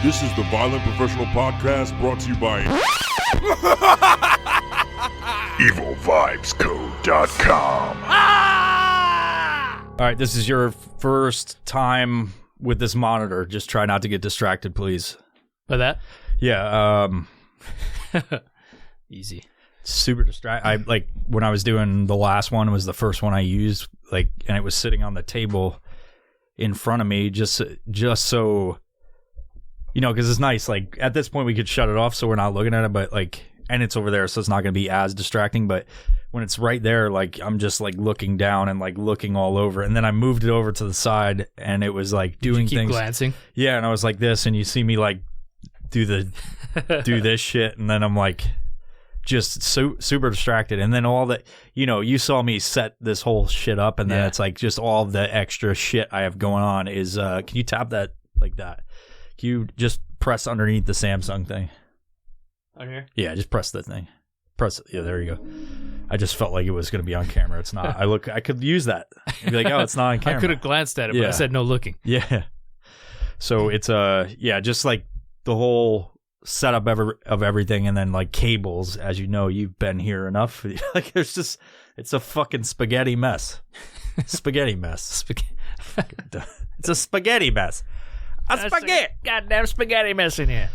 This is the Violent Professional Podcast brought to you by EvilVibesCode.com. All right, this is your first time with this monitor. Just try not to get distracted, please. By that? Yeah, Easy. super I like when I was doing the last one, was the first one I used, like, and it was sitting on the table in front of me just so, you know, because it's nice, like, at this point we could shut it off so we're not looking at it, but like, and it's over there so it's not going to be as distracting, but when it's right there, like, I'm just like looking down and like looking all over, and then I moved it over to the side and it was like doing Did you keep things glancing? Yeah, and I was like this, and you see me like do this shit, and then I'm like just super distracted, and then all that, you know, you saw me set this whole shit up, and then it's like just all the extra shit I have going on is can you tap that like that? Can you just press underneath the Samsung thing? On here? Yeah, just press the thing. Press it. Yeah, there you go. I just felt like it was going to be on camera. It's not. I could use that. I'd be like, oh, it's not on camera. I could have glanced at it, but I said no looking. Yeah. So it's just like the whole setup of everything, and then like cables, as you know, you've been here enough. Like it's a fucking spaghetti mess. Spaghetti mess. It's a spaghetti mess. Goddamn spaghetti mess in here.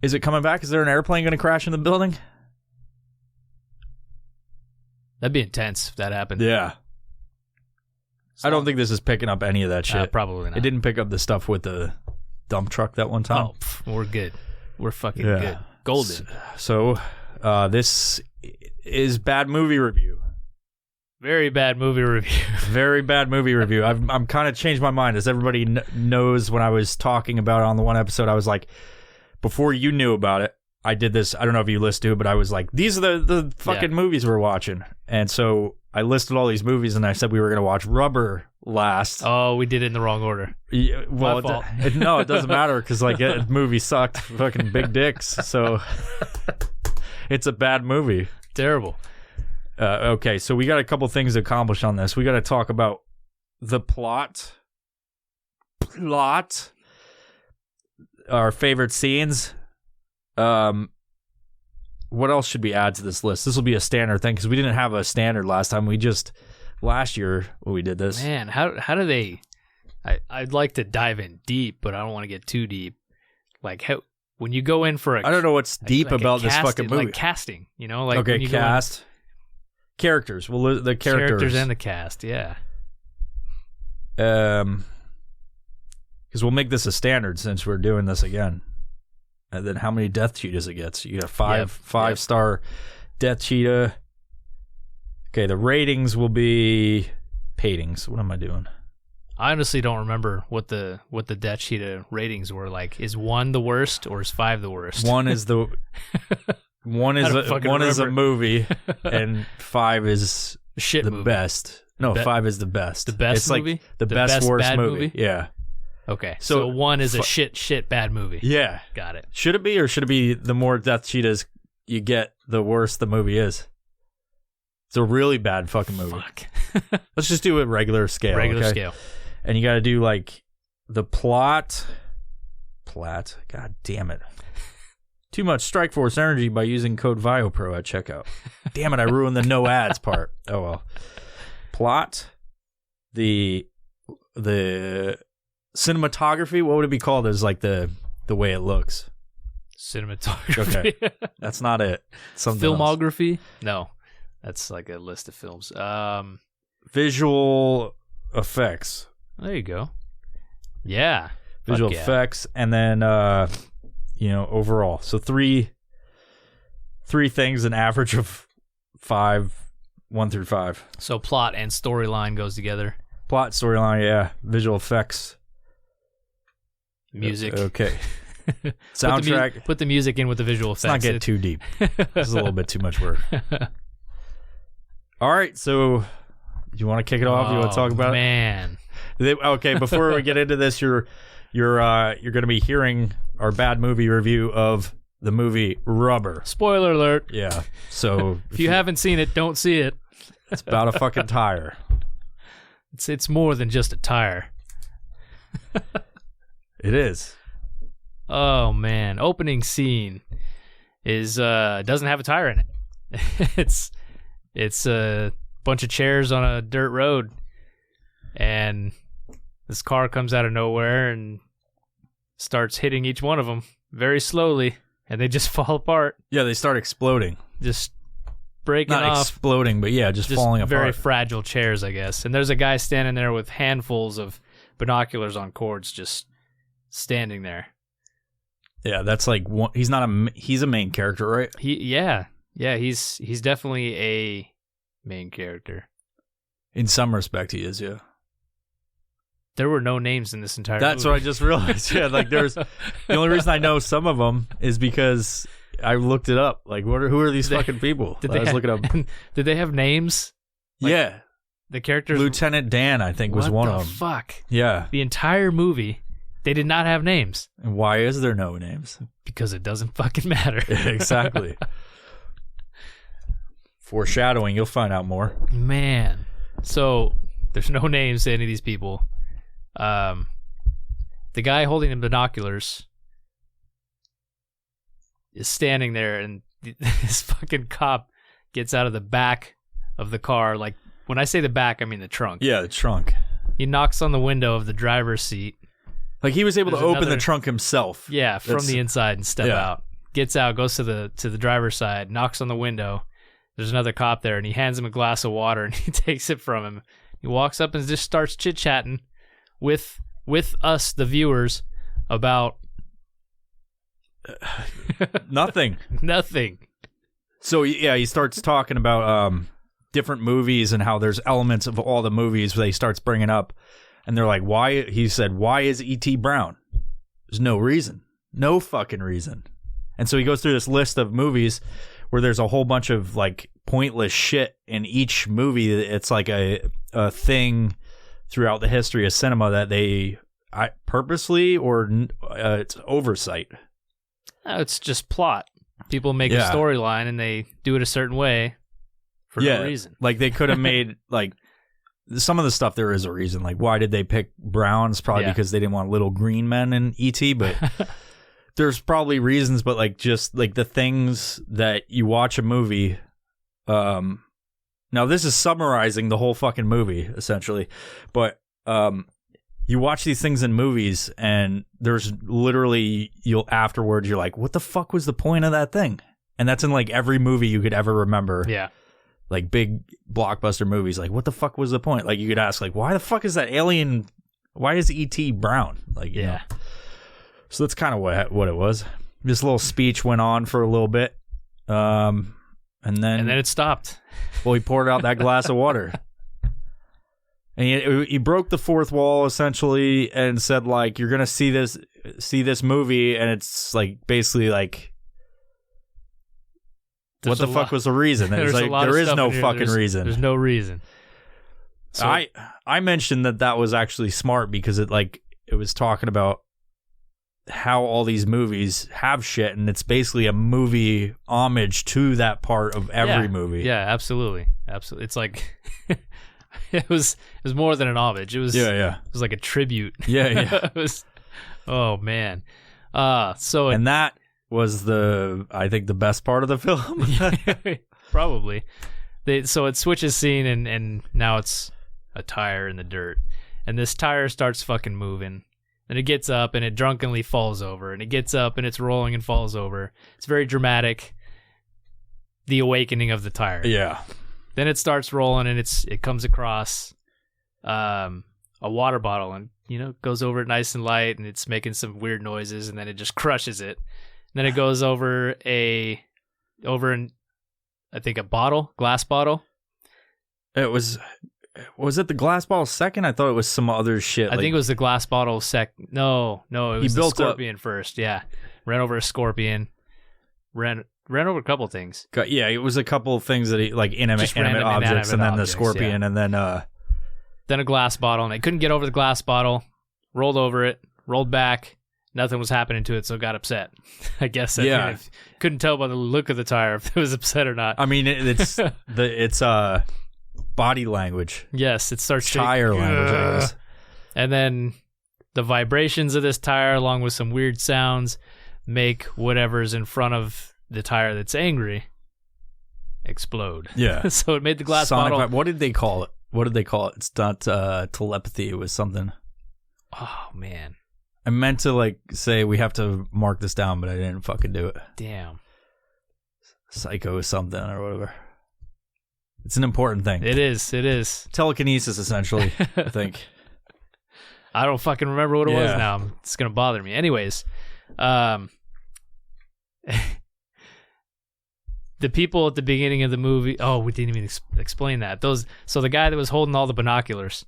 Is it coming back? Is there an airplane going to crash in the building? That'd be intense if that happened. Yeah. I don't think this is picking up any of that shit. Probably not. It didn't pick up the stuff with the dump truck that one time. Oh, we're good. We're fucking good. Golden. So, this is bad movie review. Very bad movie review. Very bad movie review. I'm kind of changed my mind, as everybody knows. When I was talking about it on the one episode, I was like, before you knew about it, I did this. I don't know if you listened to it, but I was like, these are the fucking movies we're watching. And so I listed all these movies, and I said we were going to watch Rubber last. Oh, we did it in the wrong order. Yeah, well, My fault. No, it doesn't matter, because like that movie sucked. Fucking big dicks. So it's a bad movie. Terrible. Okay, so we got a couple things to accomplish on this. We got to talk about the plot, our favorite scenes. What else should we add to this list? This will be a standard thing, because we didn't have a standard last time. Last year when we did this. Man, how do they? I'd like to dive in deep, but I don't want to get too deep. Like when you go in for I don't know what's deep about this fucking movie. Like casting, you know, like okay, cast. Characters. Well, the characters and the cast, yeah. Because we'll make this a standard since we're doing this again. And then how many death cheetahs it gets? You got five star death cheetah. Okay, the ratings will be patings. What am I doing? I honestly don't remember what the death cheetah ratings were like. Is 1 the worst, or is 5 the worst? 1 is the one is a movie, and 5 is shit the movie. Best. No, 5 is the best. The best movie? Like the best worst bad movie. Yeah. Okay, so 1 is a shit bad movie. Yeah. Got it. Should it be, or should it be the more death cheetahs you get, the worse the movie is? It's a really bad fucking movie. Fuck. Let's just do a regular scale. Regular okay? scale. And you got to do like the plot. God damn it. Too much Strikeforce energy by using code VIOPRO at checkout. Damn it, I ruined the no ads part. Oh well. Plot. The cinematography, what would it be called? Is like the way it looks. Cinematography. Okay. That's not it. Something Filmography? else. No. That's like a list of films. Visual effects. There you go. Yeah. Visual effects, and then overall. So three things, an average of 5, 1 through 5. So plot and storyline goes together. Plot, storyline, yeah. Visual effects. Music. Okay. Soundtrack. Put the music in with the visual effects. Let's not get too deep. This is a little bit too much work. All right, so do you want to kick it off? You want to talk about it? Okay, before we get into this, you're going to be hearing our bad movie review of the movie Rubber. Spoiler alert. Yeah. So if you haven't seen it, don't see it. It's about a fucking tire. It's more than just a tire. It is. Oh man, opening scene is doesn't have a tire in it. it's a bunch of chairs on a dirt road, and this car comes out of nowhere and starts hitting each one of them very slowly, and they just fall apart. Yeah, they start exploding. Just breaking Not off. exploding, but yeah, just falling apart. Very fragile chairs, I guess. And there's a guy standing there with handfuls of binoculars on cords, just standing there. Yeah, that's like one, he's a main character, right? He's definitely a main character. In some respect, he is. Yeah. There were no names in this entire That's movie. what I just realized. Yeah, like the only reason I know some of them is because I looked it up. Like, who are these fucking people? I was looking up. Did they have names? Like, yeah. The characters. Lieutenant Dan, I think, was one of them. Fuck. Yeah. The entire movie, they did not have names. And why is there no names? Because it doesn't fucking matter. Exactly. Foreshadowing, you'll find out more. Man. So, there's no names to any of these people. The guy holding the binoculars is standing there, and this fucking cop gets out of the back of the car. Like, when I say the back, I mean the trunk. Yeah, the trunk. He knocks on the window of the driver's seat. Like, he was able to open the trunk himself. Yeah, from the inside and step out. Gets out, goes to the driver's side, knocks on the window. There's another cop there, and he hands him a glass of water, and he takes it from him. He walks up and just starts chit-chatting with us, the viewers, about nothing. Nothing. So yeah, he starts talking about different movies and how there's elements of all the movies that he starts bringing up, and they're like, "Why?" He said, "Why is E.T. brown?" There's no reason, no fucking reason. And so he goes through this list of movies where there's a whole bunch of like pointless shit in each movie. It's like a thing throughout the history of cinema that they purposely or it's oversight. No, it's just plot. People make a storyline and they do it a certain way for no reason. Like they could have made like some of the stuff there is a reason. Like why did they pick browns? Probably because they didn't want little green men in E.T., but there's probably reasons, but like just like the things that you watch a movie. Now this is summarizing the whole fucking movie essentially, but you watch these things in movies and there's literally afterwards you're like, what the fuck was the point of that thing? And that's in like every movie you could ever remember. Yeah. Like big blockbuster movies. Like what the fuck was the point? Like you could ask like, why the fuck is that alien? Why is E.T. brown? Like, you know. So that's kind of what it was. This little speech went on for a little bit. And then it stopped. Well, he poured out that glass of water. And he broke the fourth wall essentially and said like, you're going to see this movie and it's like basically like what the fuck was the reason? It's like there is no fucking reason. There's no reason. So I mentioned that was actually smart because it was talking about how all these movies have shit and it's basically a movie homage to that part of every movie. Yeah, absolutely. Absolutely. It's like it was more than an homage. It was It was like a tribute. Yeah. It was, oh man. And that was I think the best part of the film. Probably. So it switches scene and now it's a tire in the dirt. And this tire starts fucking moving. And it gets up and it drunkenly falls over. And it gets up and it's rolling and falls over. It's very dramatic. The awakening of the tire. Yeah. Then it starts rolling and it comes across a water bottle and goes over it nice and light and it's making some weird noises and then it just crushes it. And then it goes over I think a glass bottle. It was it the glass bottle second? I thought it was some other shit. I think it was the glass bottle second. No, it was the scorpion first. Yeah, ran over a scorpion. Ran over a couple things. Yeah, it was a couple of things that he like inanimate objects, and then the scorpion, and then a glass bottle, and they couldn't get over the glass bottle. Rolled over it, rolled back. Nothing was happening to it, so got upset. I guess. Couldn't tell by the look of the tire if it was upset or not. I mean, it's body language. Yes, it starts tire language. And then the vibrations of this tire, along with some weird sounds, make whatever's in front of the tire that's angry explode. Yeah. So it made the glass Sonic bottle. what did they call it? It's not telepathy. It was something. Oh, man. I meant to like say we have to mark this down, but I didn't fucking do it. Damn. Psycho something or whatever. It's an important thing. It is. Telekinesis, essentially, I think. I don't fucking remember what it was now. It's going to bother me. Anyways, the people at the beginning of the movie... Oh, we didn't even explain that. So the guy that was holding all the binoculars,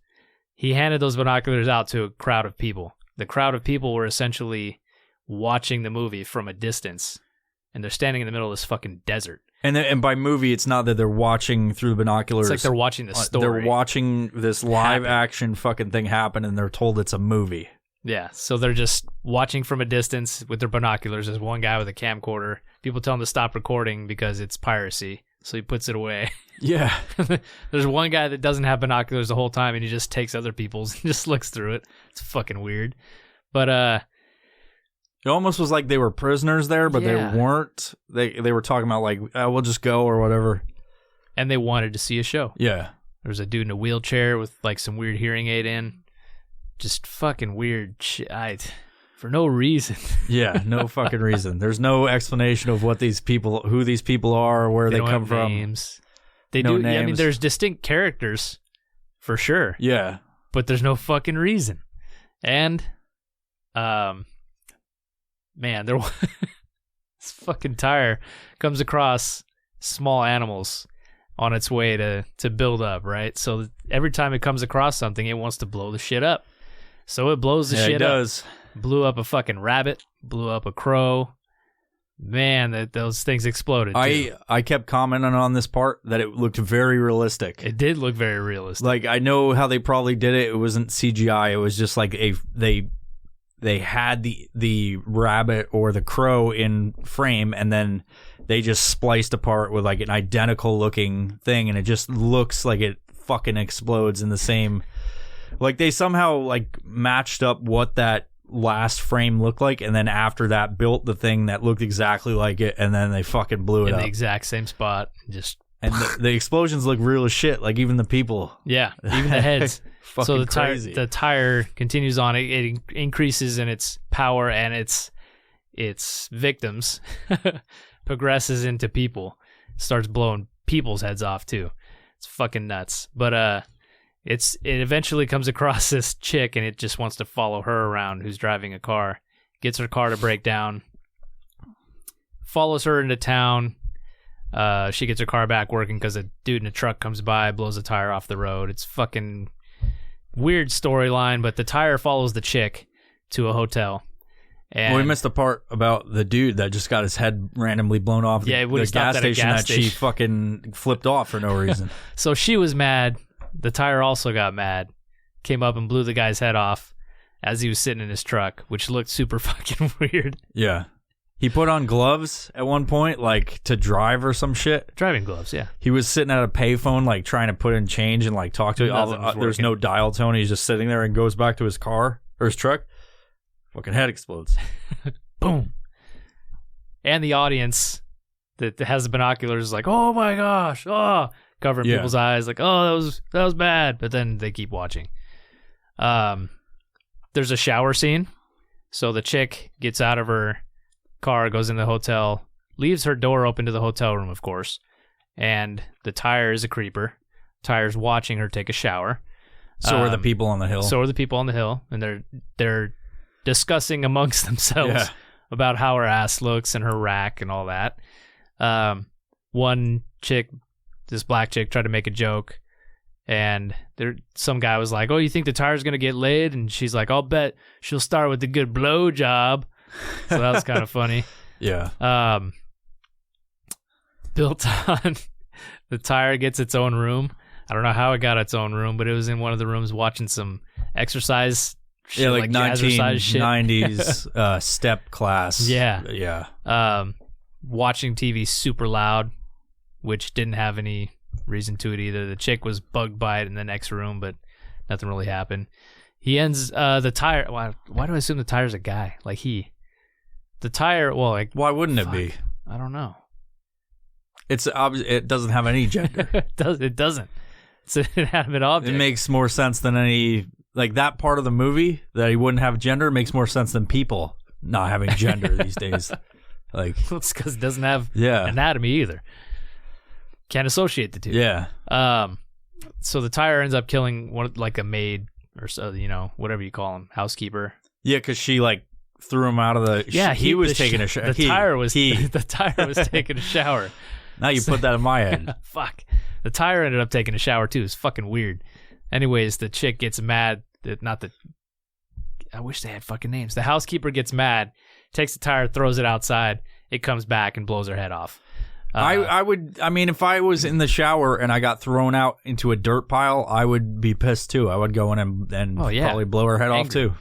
he handed those binoculars out to a crowd of people. The crowd of people were essentially watching the movie from a distance, and they're standing in the middle of this fucking desert. And by movie, it's not that they're watching through the binoculars. It's like they're watching the story. They're watching this live action fucking thing happen, and they're told it's a movie. Yeah, so they're just watching from a distance with their binoculars. There's one guy with a camcorder. People tell him to stop recording because it's piracy, so he puts it away. Yeah. There's one guy that doesn't have binoculars the whole time, and he just takes other people's and just looks through it. It's fucking weird. But it almost was like they were prisoners there, but they weren't. They were talking about like, we'll just go or whatever. And they wanted to see a show. Yeah. There was a dude in a wheelchair with like some weird hearing aid in. Just fucking weird shit. For no reason. Yeah, no fucking reason. There's no explanation of who these people are, or where they come from. Names. They no do. names. Yeah, I mean, there's distinct characters, for sure. Yeah. But there's no fucking reason. And, man, this fucking tire comes across small animals on its way to build up, right? So every time it comes across something, it wants to blow the shit up. So it blows the shit up. It does. Blew up a fucking rabbit, blew up a crow. Man, those things exploded. I kept commenting on this part that it looked very realistic. It did look very realistic. Like, I know how they probably did it. It wasn't CGI. It was just like they had the rabbit or the crow in frame, and then they just spliced apart with like an identical looking thing, and it just looks like it fucking explodes in the same. Like, they somehow like matched up what that last frame looked like, and then after that built the thing that looked exactly like it, and then they fucking blew it up in the exact same spot. And the explosions look real as shit. Like, even the people. Yeah, even the heads. So the tire continues on. It increases in its power, and its victims progresses into people. Starts blowing people's heads off too. It's fucking nuts. But it eventually comes across this chick, and it just wants to follow her around, who's driving a car. Gets her car to break down. Follows her into town. She gets her car back working because a dude in a truck comes by, blows a tire off the road. It's fucking weird storyline, but the tire follows the chick to a hotel. And we missed the part about the dude that just got his head randomly blown off the gas station that she fucking flipped off for no reason. So she was mad. The tire also got mad, came up and blew the guy's head off as he was sitting in his truck, which looked super fucking weird. Yeah. He put on gloves at one point, like, to drive or some shit. Driving gloves, yeah. He was sitting at a payphone, like, trying to put in change and, like, talk to it. There's no dial tone. He's just sitting there and goes back to his car or his truck. Fucking head explodes. Boom. And the audience that has the binoculars is like, oh my gosh, covering people's eyes, like, oh, that was bad. But then they keep watching. There's a shower scene. So the chick gets out of her car, goes in the hotel, leaves her door open to the hotel room, of course. And the tire is a creeper. Tire's watching her take a shower. So are the people on the hill. So are the people on the hill. And they're discussing amongst themselves about how her ass looks and her rack and all that. One chick, this black chick, tried to make a joke, and some guy was like, oh, you think the tire's gonna get laid? And she's like, I'll bet she'll start with a good blow job. So that was kind of funny. Yeah. Built on the tire gets its own room. I don't know how it got its own room, but it was in one of the rooms watching some exercise shit, like 1990s step class. Yeah. Watching TV super loud, which didn't have any reason to it either. The chick was bugged by it in the next room, but nothing really happened. He ends the tire. Why do I assume the tire's a guy? Like the tire. Well, like why wouldn't it be? I don't know. It's obvious. It doesn't have any gender. It doesn't. It's an inanimate object. It makes more sense than any like that part of the movie that he wouldn't have gender makes more sense than people not having gender these days. Like it's because it doesn't have anatomy either. Can't associate the two. Yeah. So the tire ends up killing like a maid or so, whatever you call him, housekeeper. Yeah, because she like threw him out of the. He was taking a shower. The tire was taking a shower. Now you put that in my head. Fuck. The tire ended up taking a shower too. It's fucking weird. Anyways, the chick gets mad. I wish they had fucking names. The housekeeper gets mad, takes the tire, throws it outside. It comes back and blows her head off. I mean, if I was in the shower and I got thrown out into a dirt pile, I would be pissed too. I would go in and probably blow her head off too.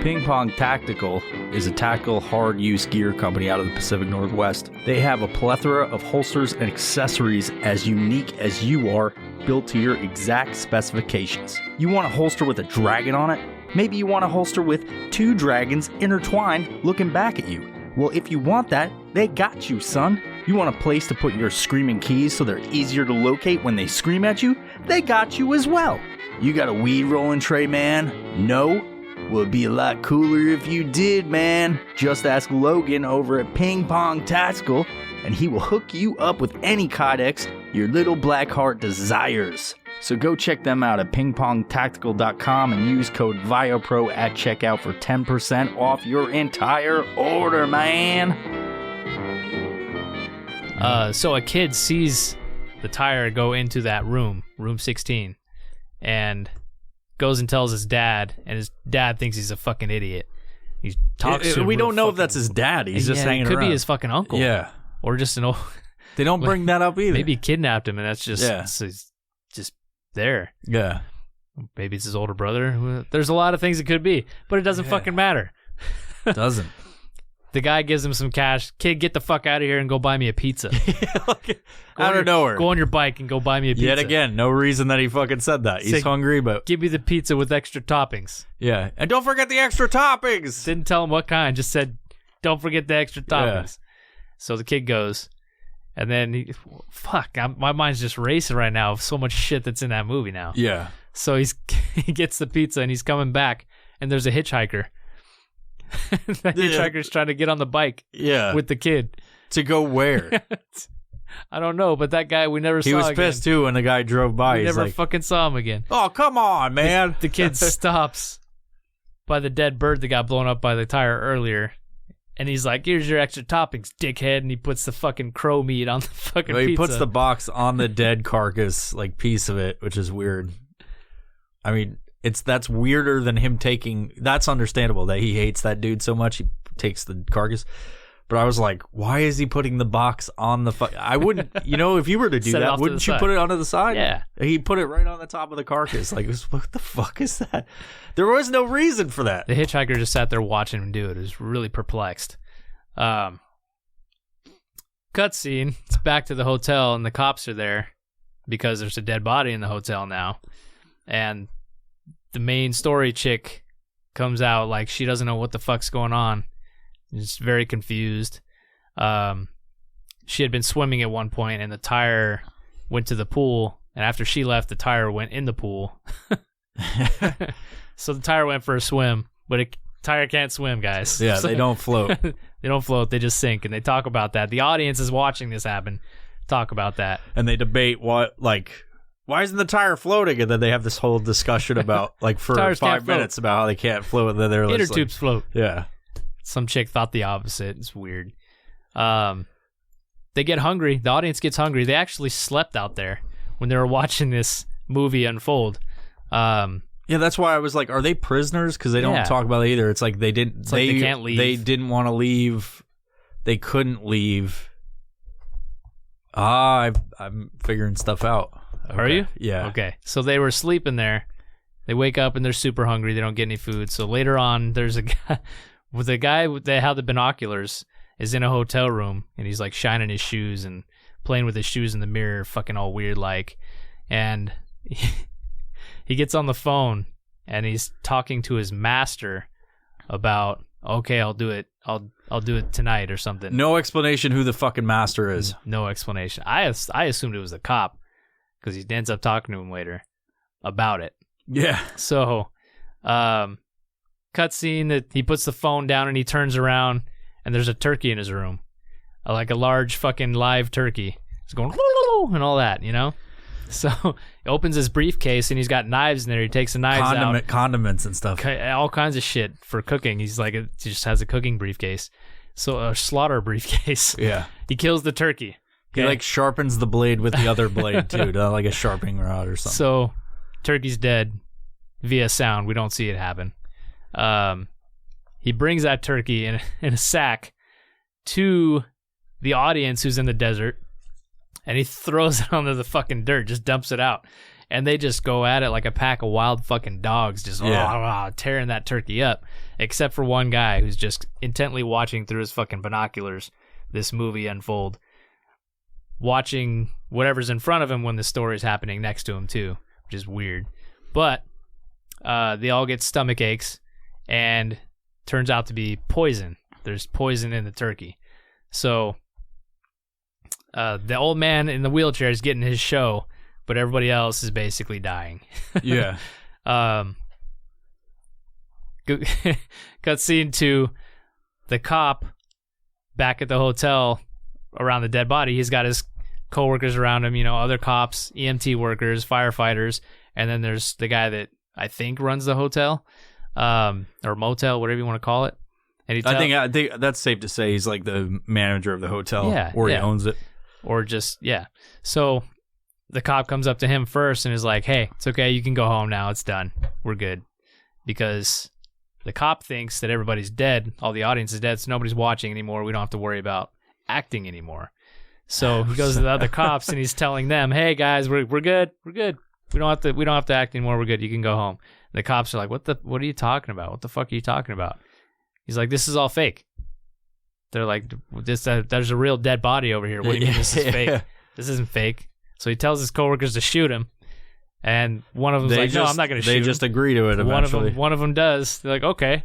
Ping Pong Tactical is a tactical hard-use gear company out of the Pacific Northwest. They have a plethora of holsters and accessories as unique as you are, built to your exact specifications. You want a holster with a dragon on it? Maybe you want a holster with 2 dragons intertwined looking back at you. Well, if you want that, they got you, son. You want a place to put your screaming keys so they're easier to locate when they scream at you? They got you as well. You got a weed rolling tray, man? No? Well, it'd be a lot cooler if you did, man. Just ask Logan over at Ping Pong Tactical, and he will hook you up with any Codex your little black heart desires. So go check them out at pingpongtactical.com and use code VIOPRO at checkout for 10% off your entire order, man. So a kid sees the tire go into that room 16, and goes and tells his dad, and his dad thinks he's a fucking idiot. He talks to we don't know if that's his dad. He's just hanging around. Could be his fucking uncle. Yeah. Or just an old... They don't bring that up either. Maybe he kidnapped him, and that's just... Yeah. It's just there. Yeah. Maybe it's his older brother. There's a lot of things it could be, but it doesn't fucking matter. It doesn't. The guy gives him some cash. Kid, get the fuck out of here and go buy me a pizza. Out of nowhere. Go on your bike and go buy me a pizza. Yet again, no reason that he fucking said that. He's hungry, but... Give me the pizza with extra toppings. Yeah. And don't forget the extra toppings. Didn't tell him what kind. Just said, don't forget the extra toppings. Yeah. So the kid goes. And then, my mind's just racing right now of so much shit that's in that movie now. Yeah. So he gets the pizza and he's coming back. And there's a hitchhiker. The hitchhiker's trying to get on the bike with the kid. To go where? I don't know, but that guy we never saw again. He was pissed too when the guy drove by. We never fucking saw him again. Oh, come on, man. The kid stops by the dead bird that got blown up by the tire earlier. And he's like, here's your extra toppings, dickhead. And he puts the fucking crow meat on the fucking pizza. He puts the box on the dead carcass, like piece of it, which is weird. I mean... That's weirder than him taking... That's understandable that he hates that dude so much. He takes the carcass. But I was like, why is he putting the box on the... I wouldn't... if you were to do that, wouldn't you put it onto the side? Yeah. He put it right on the top of the carcass. Like, what the fuck is that? There was no reason for that. The hitchhiker just sat there watching him do it. He was really perplexed. Cutscene. It's back to the hotel, and the cops are there because there's a dead body in the hotel now. And... the main story chick comes out like she doesn't know what the fuck's going on. She's very confused. She had been swimming at one point and the tire went to the pool. And after she left, the tire went in the pool. So the tire went for a swim, but tire can't swim, guys. Yeah, so, they don't float. They don't float. They just sink. And they talk about that. The audience is watching this happen. Talk about that. And they debate why isn't the tire floating? And then they have this whole discussion about, for 5 minutes about how they can't float. And then they're inner tubes float. Yeah. Some chick thought the opposite. It's weird. They get hungry. The audience gets hungry. They actually slept out there when they were watching this movie unfold. Yeah, that's why I was like, are they prisoners? Because they don't talk about it either. It's like they didn't. They can't leave. They didn't want to leave. They couldn't leave. I'm figuring stuff out. Okay. Are you? Yeah. Okay. So they were sleeping there. They wake up and they're super hungry. They don't get any food. So later on, there's a guy with they had the binoculars, is in a hotel room, and he's like shining his shoes and playing with his shoes in the mirror, fucking all weird like. And he gets on the phone and he's talking to his master about, okay, I'll do it. I'll do it tonight or something. No explanation who the fucking master is. No explanation. I assumed it was the cop because he ends up talking to him later about it. Yeah. So, cutscene that he puts the phone down and he turns around and there's a turkey in his room, like a large fucking live turkey. It's going and all that, you know. So he opens his briefcase and he's got knives in there. He takes the knives out, condiments and stuff, all kinds of shit for cooking. He's like, he just has a cooking briefcase, so a slaughter briefcase. Yeah. He kills the turkey. He like sharpens the blade with the other blade too, like a sharpening rod or something. So, turkey's dead via sound. We don't see it happen. He brings that turkey in a sack to the audience who's in the desert, and he throws it onto the fucking dirt, just dumps it out. And they just go at it like a pack of wild fucking dogs, just tearing that turkey up, except for one guy who's just intently watching through his fucking binoculars this movie unfold, watching whatever's in front of him when the story's happening next to him too, which is weird. But they all get stomach aches, and turns out to be poison. There's poison in the turkey. So the old man in the wheelchair is getting his show, but everybody else is basically dying. Yeah. Cutscene to the cop back at the hotel around the dead body. He's got his coworkers around him, you know, other cops, EMT workers, firefighters, and then there's the guy that I think runs the hotel, or motel, whatever you want to call it. And I think that's safe to say he's like the manager of the hotel, or he owns it, or just So the cop comes up to him first and is like, "Hey, it's okay, you can go home now. It's done. We're good," because the cop thinks that everybody's dead, all the audience is dead, so nobody's watching anymore. We don't have to worry about acting anymore. So he goes to the other cops and he's telling them, "Hey guys, we're good. We're good. We don't have to act anymore. We're good. You can go home." And the cops are like, "What are you talking about? What the fuck are you talking about?" He's like, "This is all fake." They're like, "There's a real dead body over here. What do you mean this is fake? This isn't fake." So he tells his coworkers to shoot him, and one of them's like, "No, I'm not going to shoot him." They just agree to it eventually. One of them does. They're like, "Okay."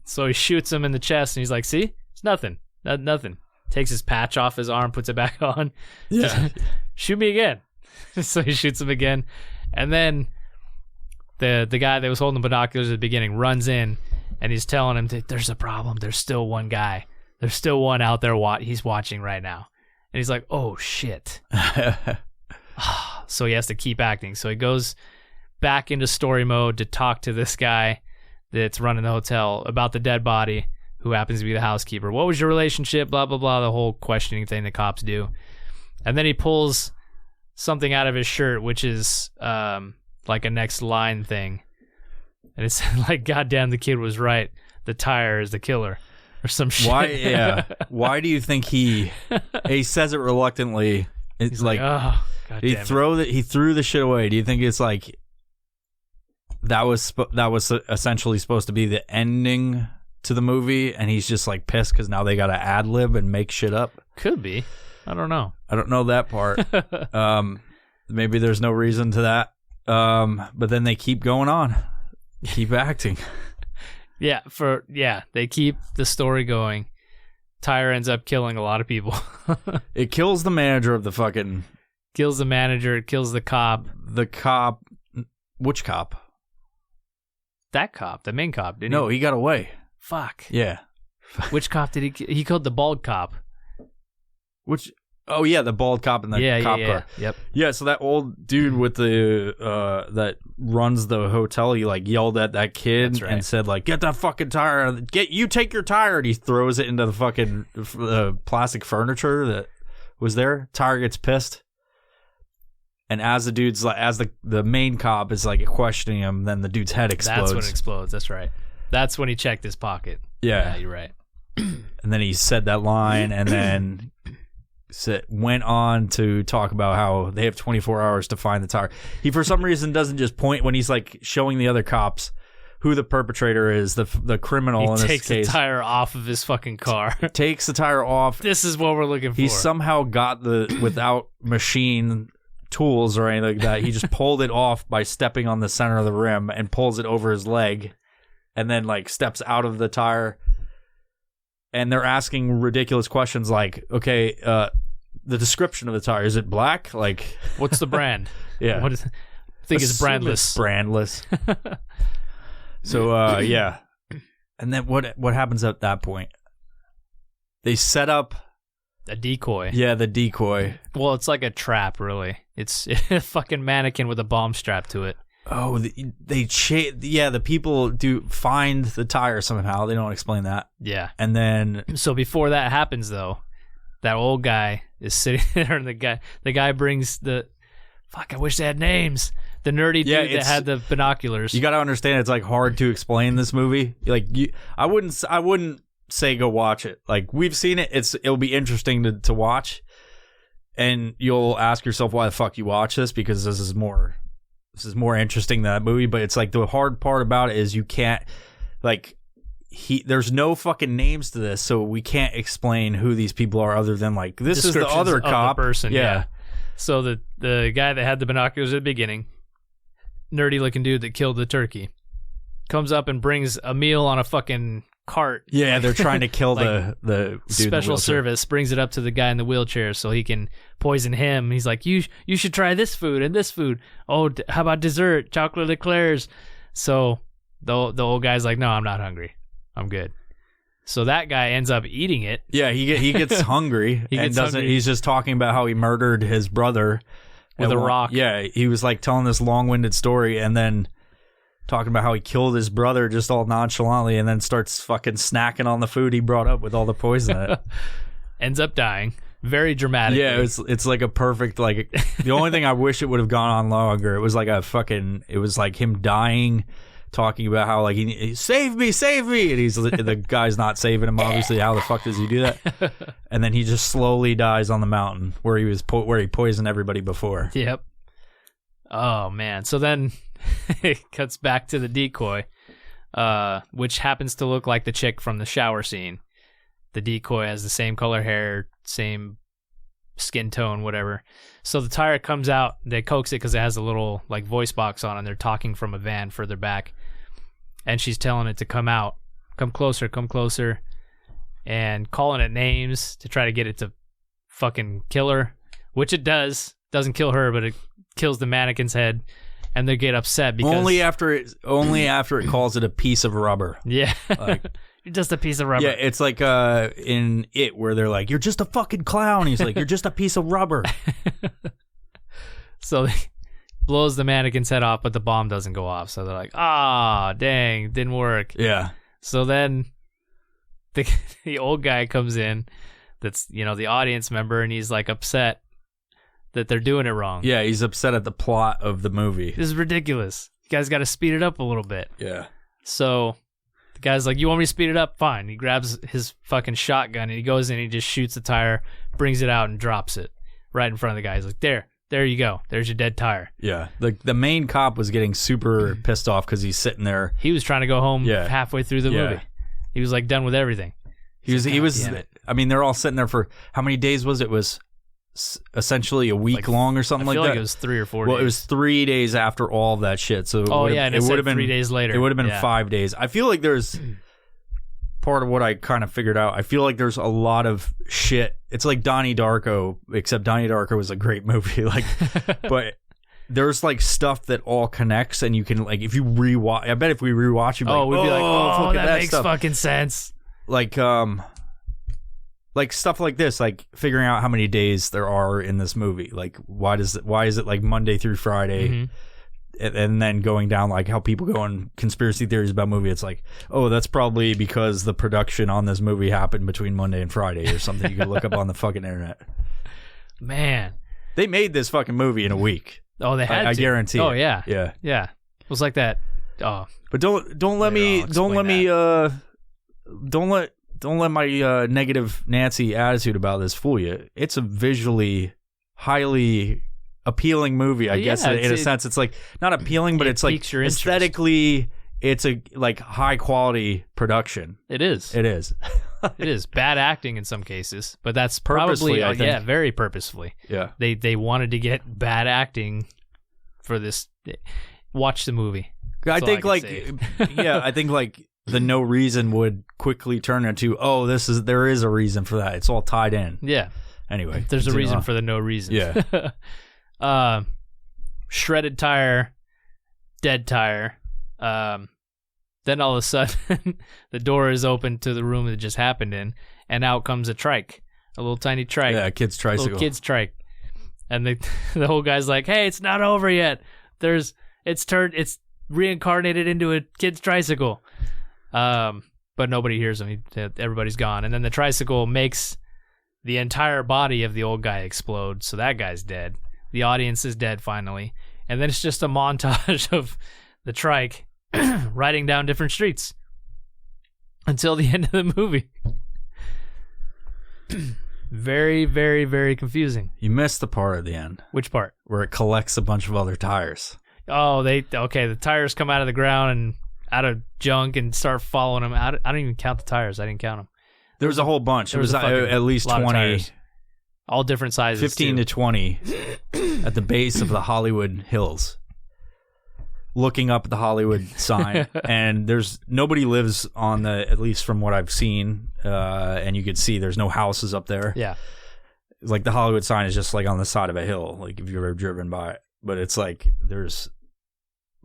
So he shoots him in the chest, and he's like, "See? It's nothing. Nothing." Takes his patch off his arm, puts it back on. Yeah. Shoot me again. So he shoots him again. And then the guy that was holding the binoculars at the beginning runs in, and he's telling him, "There's a problem. There's still one guy. There's still one out there he's watching right now." And he's like, "Oh, shit." So he has to keep acting. So he goes back into story mode to talk to this guy that's running the hotel about the dead body, who happens to be the housekeeper. What was your relationship? Blah, blah, blah, the whole questioning thing the cops do. And then he pulls something out of his shirt, which is like a next line thing. And it's like, "Goddamn, the kid was right. The tire is the killer," or some shit. Why? Yeah. Why do you think he says it reluctantly? It's He's like, "Oh, he threw the shit away." Do you think it's like that was essentially supposed to be the ending to the movie, and he's just like pissed because now they got to ad lib and make shit up? Could be. I don't know. I don't know that part. Maybe there's no reason to that. But then they keep going on, keep acting. They keep the story going. Tyre ends up killing a lot of people. It kills the manager of the fucking... Kills the manager, kills the cop. The cop... Which cop? That cop, the main cop, didn't he? No, he got away. Fuck. Yeah. Which cop did he kill? He killed the bald cop. Which... Oh, yeah, the bald cop in the cop car. Yep. Yeah, so that old dude with the that runs the hotel, he like yelled at that kid and said like, "Get that fucking tire! You take your tire!" And he throws it into the fucking plastic furniture that was there. Tire gets pissed, and as the dude's like, as the main cop is like questioning him, then the dude's head explodes. That's when it explodes. That's right. That's when he checked his pocket. Yeah, you're right. And then he said that line, and then went on to talk about how they have 24 hours to find the tire. He, for some reason, doesn't just point when he's like showing the other cops who the perpetrator is, the criminal in this case. He takes the tire off of his fucking car. Takes the tire off. This is what we're looking for. He somehow got without machine tools or anything like that. He just pulled it off by stepping on the center of the rim and pulls it over his leg, and then like steps out of the tire. And they're asking ridiculous questions like, okay, the description of the tire, is it black? Like, what's the brand? Yeah. What is, I think it's brandless. It's brandless. So, yeah. And then what happens at that point? They set up a decoy. Yeah, the decoy. Well, it's like a trap, really. It's a fucking mannequin with a bomb strapped to it. Oh, the people do find the tire somehow. They don't explain that. Yeah. And then... So before that happens, though, that old guy is sitting there, and the guy brings the... Fuck, I wish they had names. The nerdy dude that had the binoculars. You got to understand, it's like hard to explain this movie. Like, I wouldn't say go watch it. Like, we've seen it. It'll be interesting to watch, and you'll ask yourself why the fuck you watch this, because this is more interesting than that movie. But it's like the hard part about it is you can't, like, there's no fucking names to this, so we can't explain who these people are other than like this is the other cop person. Yeah. So the guy that had the binoculars at the beginning, nerdy looking dude that killed the turkey, comes up and brings a meal on a fucking cart. Yeah, they're trying to kill like the dude special service, brings it up to the guy in the wheelchair so he can poison him. He's like, you should try this food and this food. Oh, how about dessert? Chocolate eclairs. So the old guy's like, no, I'm not hungry. I'm good. So that guy ends up eating it. Yeah, he gets hungry He's just talking about how he murdered his brother with a rock. Yeah, he was like telling this long-winded story and then talking about how he killed his brother just all nonchalantly, and then starts fucking snacking on the food he brought up with all the poison in it. Ends up dying. Very dramatic. Yeah, it's like a perfect, like, the only thing I wish it would have gone on longer, it was like him dying, talking about how, like, he save me, and the guy's not saving him, obviously. How the fuck does he do that? And then he just slowly dies on the mountain where he poisoned everybody before. Yep. Oh man. So then it cuts back to the decoy, which happens to look like the chick from the shower scene. The decoy has the same color hair, same skin tone, whatever. So the tire comes out, they coax it because it has a little like voice box on, and they're talking from a van further back. And she's telling it to come out, come closer, and calling it names to try to get it to fucking kill her, which it does. Doesn't kill her, but it kills the mannequin's head, and they get upset because only after it calls it a piece of rubber. Yeah, like, you're just a piece of rubber. Yeah, it's like in It, where they're like, "You're just a fucking clown." He's like, "You're just a piece of rubber." So they blows the mannequin's head off, but the bomb doesn't go off. So they're like, "Ah, dang, didn't work." Yeah. So then the old guy comes in, that's the audience member, and he's like upset that they're doing it wrong. Yeah, he's upset at the plot of the movie. This is ridiculous. You guys got to speed it up a little bit. Yeah. So the guy's like, "You want me to speed it up? Fine." He grabs his fucking shotgun and he goes in, he just shoots the tire, brings it out and drops it right in front of the guy. He's like, there you go. There's your dead tire. Yeah. The main cop was getting super pissed off because he's sitting there. He was trying to go home halfway through the movie. He was like done with everything. He was I mean, they're all sitting there for how many days was it? It was essentially a week long or something like that. I feel like it was 3 or 4 days. Well, it was 3 days after all of that shit. So and it would have been 3 days later. It would have been 5 days. I feel like there's part of what I kind of figured out. I feel like there's a lot of shit. It's like Donnie Darko, except Donnie Darko was a great movie. Like, but there's like stuff that all connects, and you can, like, if you rewatch. I bet if we rewatch, we'd be like, oh, that makes stuff. Fucking sense. Like stuff like this, like figuring out how many days there are in this movie. Like, why is it like Monday through Friday? Mm-hmm. And then going down, like, how people go on conspiracy theories about movie. It's like, oh, that's probably because the production on this movie happened between Monday and Friday or something. You can look up on the fucking internet. Man, they made this fucking movie in a week. Oh, they had to. I guarantee. Oh, it. Yeah. It was like that. Oh, but don't let my negative Nancy attitude about this fool you. It's a visually highly appealing movie, I guess. In a sense, it's like not appealing, but it's like aesthetically it's a like high quality production. It is. It is. It is bad acting in some cases, but that's Purposefully, probably I think. very purposefully. Yeah. They wanted to get bad acting for this. Watch the movie. I That's think all I like can say. yeah, I think like the no reason would quickly turn into there is a reason for that. It's all tied in. Yeah. Anyway, There's a continue reason on. for the no reason. Yeah. Shredded tire, dead tire. Then all of a sudden, the door is open to the room that just happened in, and out comes a trike, a little tiny trike. Yeah, kid's tricycle. Little kid's trike. And the whole guy's like, "Hey, it's not over yet. It's reincarnated into a kid's tricycle." But nobody hears him. Everybody's gone. And then the tricycle makes the entire body of the old guy explode. So that guy's dead. The audience is dead finally. And then it's just a montage of the trike riding down different streets until the end of the movie. Very, very, very confusing. You missed the part at the end Which part? where it collects a bunch of other tires. Oh, the tires come out of the ground and out of junk and start following them. I don't even count the tires. I didn't count them. There was a whole bunch. It There was was a fucking at least lot of 20, tires. All different sizes. 15 too. to 20 at the base of the Hollywood Hills. Looking up at the Hollywood sign, and nobody lives on at least from what I've seen, and you could see there's no houses up there. Yeah. Like the Hollywood sign is just like on the side of a hill, like if you've ever driven by it. But it's like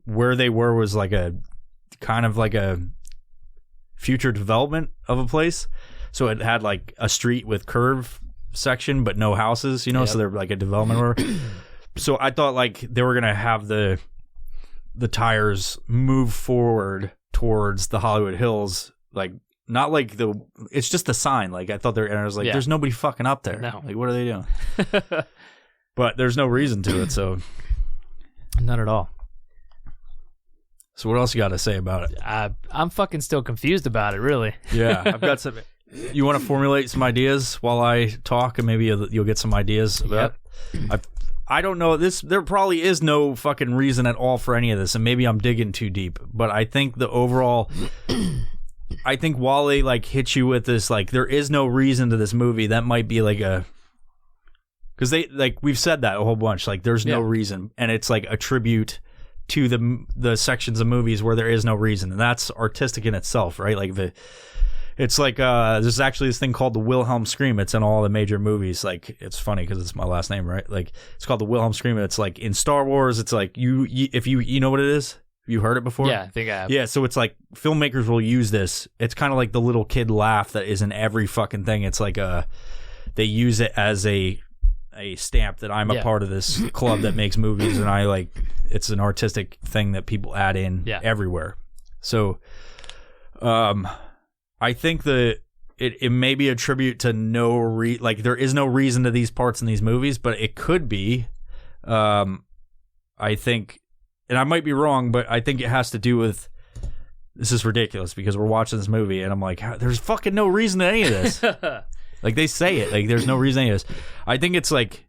where they were was like a kind of like a future development of a place. So it had like a street with curve section, but no houses, you know, Yep. so they're like a development. So I thought like they were going to have the tires move forward towards the Hollywood Hills, like not like it's just the sign. Like I thought and I was like, Yeah. there's nobody fucking up there. No. Like what are they doing? But there's no reason to it. So Not at all. what else you got to say about it? I'm fucking still confused about it, really. Yeah, I've got some. You want to formulate some ideas while I talk, and maybe you'll get some ideas about it? I don't know. There probably is no fucking reason at all for any of this, and maybe I'm digging too deep. But I think the overall, I think while they like hit you with this, like there is no reason to this movie. That might be like because they like we've said that a whole bunch. Like there's no reason, and it's like a tribute to the sections of movies where there is no reason, and that's artistic in itself, right? Like it's like there's actually this thing called the Wilhelm scream. It's in all the major movies. Like it's funny because it's my last name, right? Like it's called the Wilhelm scream. It's like in Star Wars. It's like if you know what it is. Have you heard it before? Yeah, I think I have. Yeah, so it's like filmmakers will use this. It's kind of like the little kid laugh that is in every fucking thing. It's like they use it as a stamp that I'm a part of this club that makes movies, and I like it's an artistic thing that people add in everywhere. So I think that it may be a tribute to like there is no reason to these parts in these movies, but it could be. I think, and I might be wrong, but I think it has to do with this is ridiculous because we're watching this movie and I'm like, there's fucking no reason to any of this. Like they say it, like there's no reason to any of this. I think it's like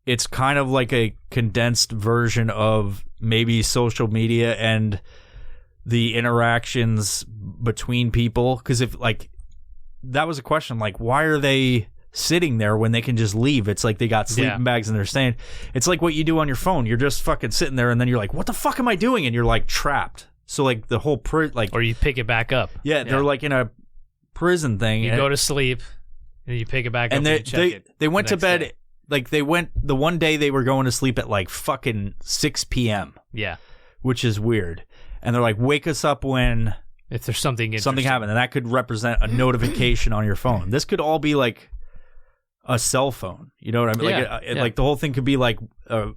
it's kind of like a condensed version of maybe social media and the interactions between people, because if like that was a question, like why are they sitting there when they can just leave? It's like they got sleeping bags and they're staying. It's like what you do on your phone. You're just fucking sitting there and then you're like, what the fuck am I doing? And you're like trapped. So like the whole or you pick it back up. Yeah, they're like in a prison thing. You go to sleep and you pick it back up and and you check it they went to bed day. Like they went the one day they were going to sleep at like fucking 6 p.m. Yeah. Which is weird. And they're like, wake us up when if there's something happened, and that could represent a notification on your phone. This could all be like a cell phone. You know what I mean? Yeah. Like the whole thing could be like a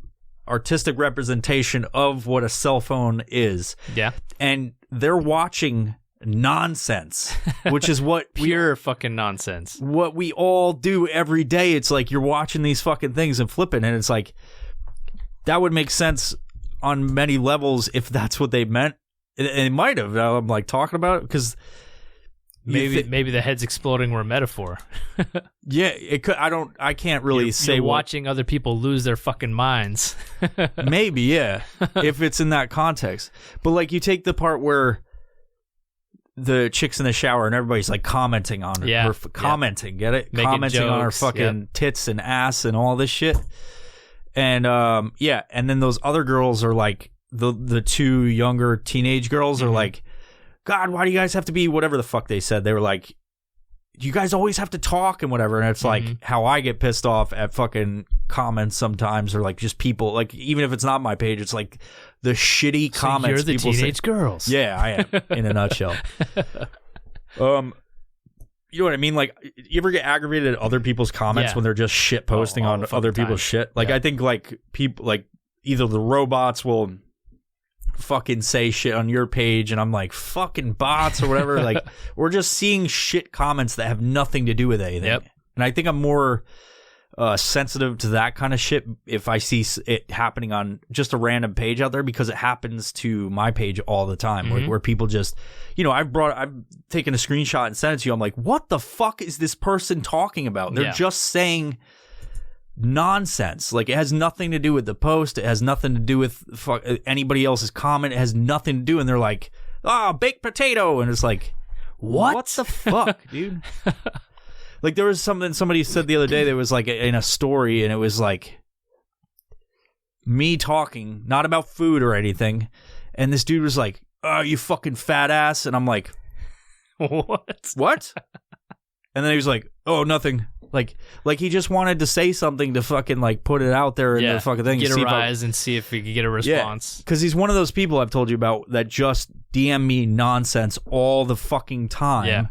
artistic representation of what a cell phone is. Yeah. And they're watching nonsense, which is what pure fucking nonsense. What we all do every day. It's like you're watching these fucking things and flipping, and it's like that would make sense on many levels if that's what they meant. And it might have. I'm like talking about it because maybe the heads exploding were a metaphor. Yeah, it could. I can't really say. You're watching other people lose their fucking minds. Maybe, yeah, if it's in that context. But like, you take the part where the chick's in the shower and everybody's like commenting on her, commenting, get it? Making commenting jokes, on her fucking tits and ass and all this shit. And and then those other girls are like the two younger teenage girls are like, God, why do you guys have to be whatever the fuck they said? They were like, you guys always have to talk and whatever. And it's like how I get pissed off at fucking comments sometimes, or like just people, like even if it's not my page, it's like the shitty comments. You're the people teenage say. Girls. Yeah, I am, in a nutshell. You know what I mean? Like, you ever get aggravated at other people's comments when they're just shit posting on other people's shit? Like, I think like people, like either the robots will fucking say shit on your page, and I'm like, fucking bots or whatever. Like, we're just seeing shit comments that have nothing to do with anything. Yep. And I think I'm more sensitive to that kind of shit if I see it happening on just a random page out there, because it happens to my page all the time, where people just, you know, I've taken a screenshot and sent it to you. I'm like, what the fuck is this person talking about? They're just saying nonsense. Like, it has nothing to do with the post. It has nothing to do with anybody else's comment. It has nothing to do. And they're like, baked potato. And it's like, what the fuck, dude? Like, there was something somebody said the other day that was like in a story, and it was like me talking, not about food or anything. And this dude was like, oh, you fucking fat ass. And I'm like, what? And then he was like, oh, nothing. Like he just wanted to say something to fucking like put it out there in the fucking thing. Get a rise and see if we could get a response. Because he's one of those people I've told you about that just DM me nonsense all the fucking time. Yeah.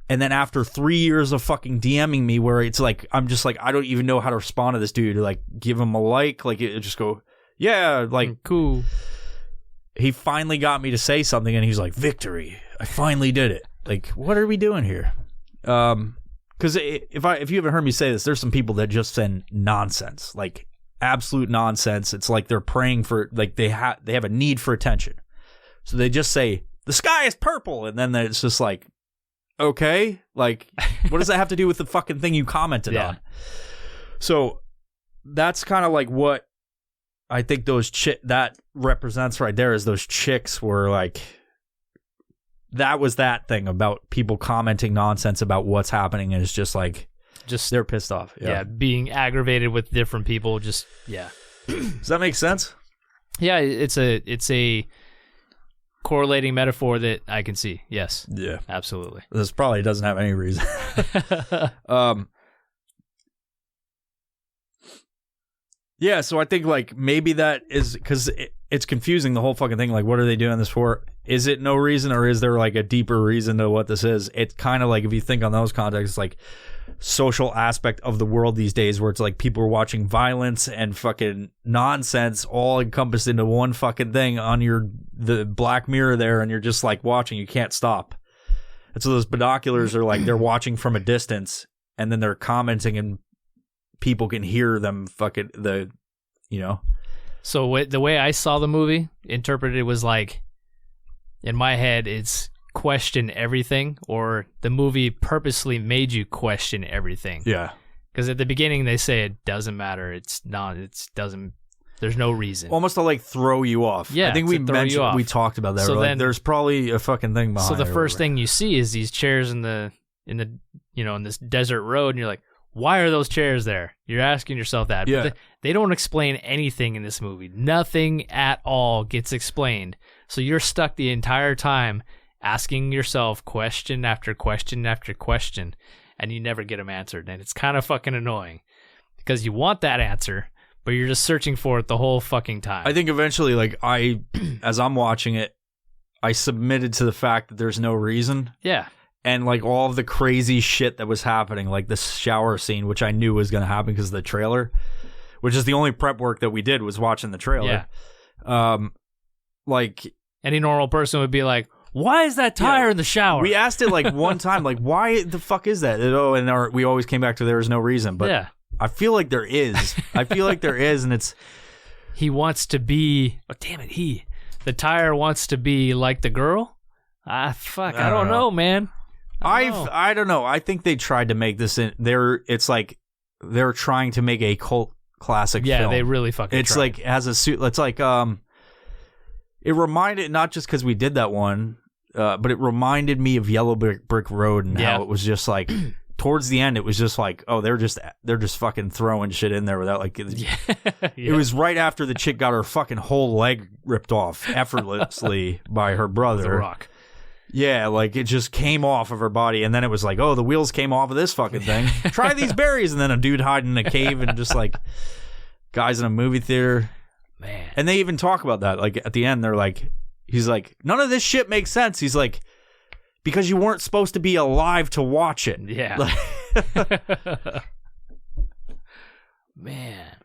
And then after 3 years of fucking DMing me, where it's like, I'm just like, I don't even know how to respond to this dude. Like, give him a like it just go, yeah, like, cool. He finally got me to say something, and he was like, victory. I finally did it. Like, what are we doing here? Because if you haven't heard me say this, there's some people that just send nonsense, like absolute nonsense. It's like they're praying for, like they have a need for attention. So they just say, the sky is purple. And then it's just like, okay, like, what does that have to do with the fucking thing you commented on? So that's kind of like what I think that represents right there, is those chicks were like, that was that thing about people commenting nonsense about what's happening, and it's just like, they're pissed off. Yeah, being aggravated with different people. Does that make sense? Yeah, it's a correlating metaphor that I can see. Yes. Yeah. Absolutely. This probably doesn't have any reason. Yeah, so I think like maybe that is because it's confusing, the whole fucking thing. Like, what are they doing this for? Is it no reason, or is there like a deeper reason to what this is? It's kind of like, if you think on those contexts, like social aspect of the world these days, where it's like people are watching violence and fucking nonsense all encompassed into one fucking thing on the Black Mirror there, and you're just like watching, you can't stop. And so those binoculars are like, they're watching from a distance, and then they're commenting, and people can hear them fucking So the way I saw the movie interpreted was like, in my head, it's question everything, or the movie purposely made you question everything. Yeah. Because at the beginning they say it doesn't matter. There's no reason. Almost to like throw you off. Yeah. I think we talked about that. So then, there's probably a fucking thing behind it. So the first thing you see is these chairs in this desert road, and you're like, why are those chairs there? You're asking yourself that. Yeah. But they don't explain anything in this movie. Nothing at all gets explained. So you're stuck the entire time asking yourself question after question after question, and you never get them answered. And it's kind of fucking annoying because you want that answer, but you're just searching for it the whole fucking time. I think eventually, like, as I'm watching it, I submitted to the fact that there's no reason. Yeah. And like all of the crazy shit that was happening, like the shower scene, which I knew was going to happen because of the trailer, which is the only prep work that we did, was watching the trailer. Yeah. Like, any normal person would be like, why is that tire in the shower? We asked it like one time, like, why the fuck is that? And we always came back to there was no reason. But I feel like there is. And it's... He wants to be... Oh, damn it, the tire wants to be like the girl? Fuck, I don't know, man. I don't know. I think they tried to make this it's like they're trying to make a cult classic film. Yeah, they really fucking It's tried. like has a suit. It's like it reminded, not just because we did that one, but it reminded me of Yellow Brick Road and how it was just like towards the end, it was just like, oh, they're just fucking throwing shit in there without like. It was right after the chick got her fucking whole leg ripped off effortlessly by her brother. The Rock. Yeah, like it just came off of her body, and then it was like, oh, the wheels came off of this fucking thing. Try these berries, and then a dude hiding in a cave, and just like guys in a movie theater. Man. And they even talk about that. Like at the end, they're like, he's like, none of this shit makes sense. He's like, because you weren't supposed to be alive to watch it. Yeah. Like, Man.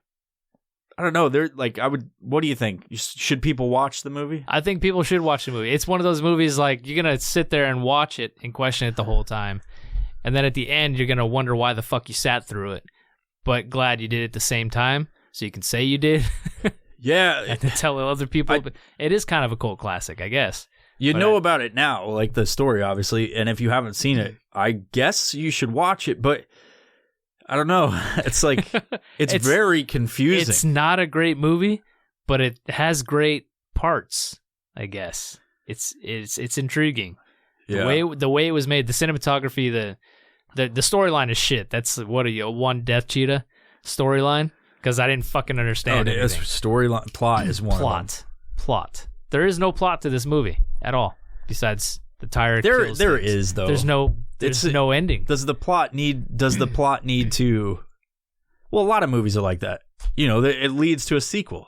I don't know. They're like, what do you think? Should people watch the movie? I think people should watch the movie. It's one of those movies like you're going to sit there and watch it and question it the whole time. And then at the end, you're going to wonder why the fuck you sat through it. But glad you did it at the same time so you can say you did. Yeah. And then tell other people. But it is kind of a cult classic, I guess. You know about it now, like the story, obviously. And if you haven't seen it, I guess you should watch it. But I don't know. It's like, it's very confusing. It's not a great movie, but it has great parts, I guess. It's intriguing. Yeah. The way it was made, the cinematography, the storyline is shit. That's what are you, a one death cheetah storyline? Because I didn't fucking understand it. Storyline plot is one. Plot. There is no plot to this movie at all. Besides the tire. There kills is things. though. There's no ending. Does the plot need to? Well, a lot of movies are like that. You know, it leads to a sequel.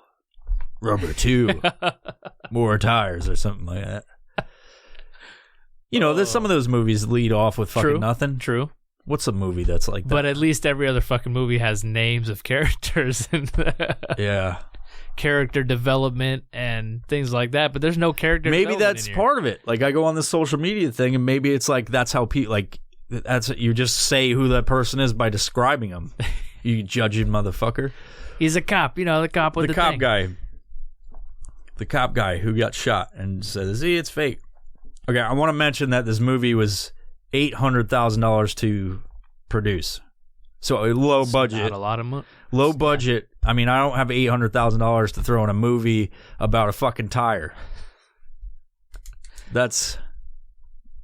Rubber 2, more tires, or something like that. You know, there's some of those movies lead off with fucking nothing. True. What's a movie that's like that? But at least every other fucking movie has names of characters and yeah, character development and things like that. But there's no character. Maybe that's in part of it. Like I go on this social media thing, and maybe it's like that's how people like. That's you just say who that person is by describing them. You judging motherfucker. He's a cop. You know, the cop with the cop thing. guy. The cop guy who got shot and says, "See, it's fake." Okay, I want to mention that this movie was $800,000 to produce, so a low budget. Not a lot of money. Low budget. I mean, I don't have $800,000 to throw in a movie about a fucking tire. That's,